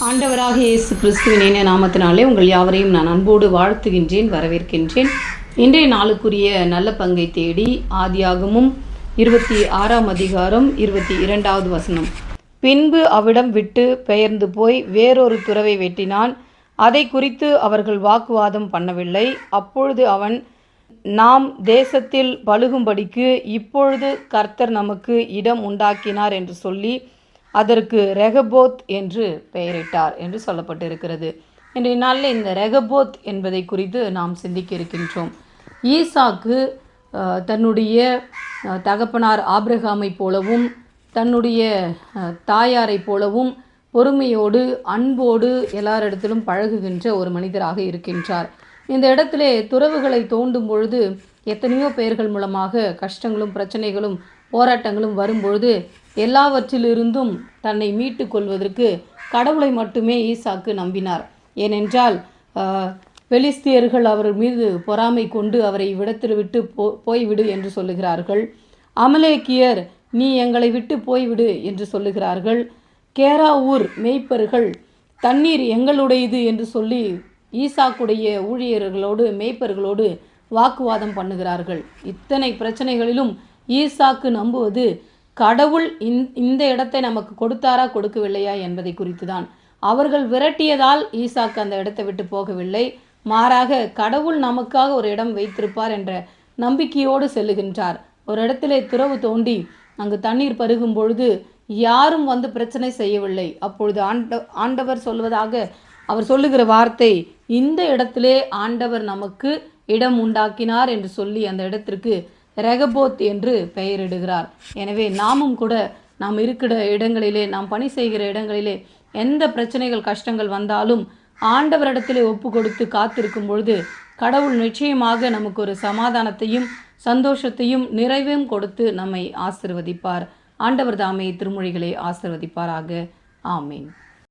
ஆண்டவராக இயேசு கிறிஸ்துவின் இனிய நாமத்தினாலே உங்கள் யாவரையும் நான் அன்போடு வாழ்த்துகின்றேன், வரவேற்கின்றேன். இன்றைய நாளுக்குரிய நல்ல பங்கை தேடி ஆதியாகமும் 26ஆம் அதிகாரம் 22வது வசனம். பின்பு அவ்விடம் விட்டு பெயர்ந்து போய் வேறொரு துறவை வெட்டினான். அதை குறித்து அவர்கள் வாக்குவாதம் பண்ணவில்லை. அப்பொழுது அவன், நாம் தேசத்தில் பலுகும்படிக்கு இப்பொழுது கர்த்தர் நமக்கு இடம் உண்டாக்கினார் என்று சொல்லி அதற்கு ரெகபோத் என்று பெயரிட்டார் என்று சொல்லப்பட்டிருக்கிறது. இன்றைய நாளில் இந்த ரெகபோத் என்பதை குறித்து நாம் சிந்திக்க இருக்கின்றோம். ஈசாக்கு தன்னுடைய தகப்பனார் ஆபிரகாமை போலவும் தன்னுடைய தாயாரை போலவும் பொறுமையோடு அன்போடு எல்லாரிடத்திலும் பழகுகின்ற ஒரு மனிதராக இருக்கின்றார். இந்த இடத்திலே துறவுகளை தோண்டும் பொழுது எத்தனையோ பேர்கள் மூலமாக கஷ்டங்களும் பிரச்சனைகளும் போராட்டங்களும் வரும்பொழுது எல்லாவற்றிலிருந்தும் தன்னை மீட்டு கொள்வதற்கு கடவுளை மட்டுமே ஈசாக்கு நம்பினார். ஏனென்றால் பெலிஸ்தியர்கள் அவர் மீது பொறாமை கொண்டு அவரை இவ்விடத்தில் விட்டு போய்விடு என்று சொல்லுகிறார்கள். அமலேக்கியர், நீ எங்களை விட்டு போய்விடு என்று சொல்லுகிறார்கள். கேரா ஊர் மேய்ப்பர்கள், தண்ணீர் எங்களுடையது என்று சொல்லி ஈசாக்குடைய ஊழியர்களோடு மேய்ப்பர்களோடு வாக்குவாதம் பண்ணுகிறார்கள். இத்தனை பிரச்சனைகளிலும் ஈசாக்கு நம்புவது கடவுள் இந்த இடத்தை நமக்கு கொடுத்தாரா கொடுக்கவில்லையா என்பதை குறித்து தான். அவர்கள் விரட்டியதால் ஈசாக்கு அந்த இடத்தை விட்டு போகவில்லை. மாறாக கடவுள் நமக்காக ஒரு இடம் வைத்திருப்பார் என்ற நம்பிக்கையோடு செல்லுகின்றார். ஒரு இடத்திலே துறவு தோண்டி அங்கு தண்ணீர் பருகும் பொழுது யாரும் வந்து பிரச்சனை செய்யவில்லை. அப்பொழுது ஆண்டவர் சொல்வதாக அவர் சொல்லுகிற வார்த்தை, இந்த இடத்திலே ஆண்டவர் நமக்கு இடம் உண்டாக்கினார் என்று சொல்லி அந்த இடத்திற்கு ரெகபோத் என்று பெயரிடுகிறார். எனவே நாமும் கூட நாம் இருக்கிற இடங்களிலே, நாம் பணி செய்கிற இடங்களிலே எந்த பிரச்சனைகள் கஷ்டங்கள் வந்தாலும் ஆண்டவரிடத்திலே ஒப்பு கொடுத்து காத்திருக்கும் பொழுது கடவுள் நிச்சயமாக நமக்கு ஒரு சமாதானத்தையும் சந்தோஷத்தையும் நிறைவையும் கொடுத்து நம்மை ஆசீர்வதிப்பார். ஆண்டவர் தாமே திருமொழிகளை ஆசீர்வதிப்பாராக. ஆமீன்.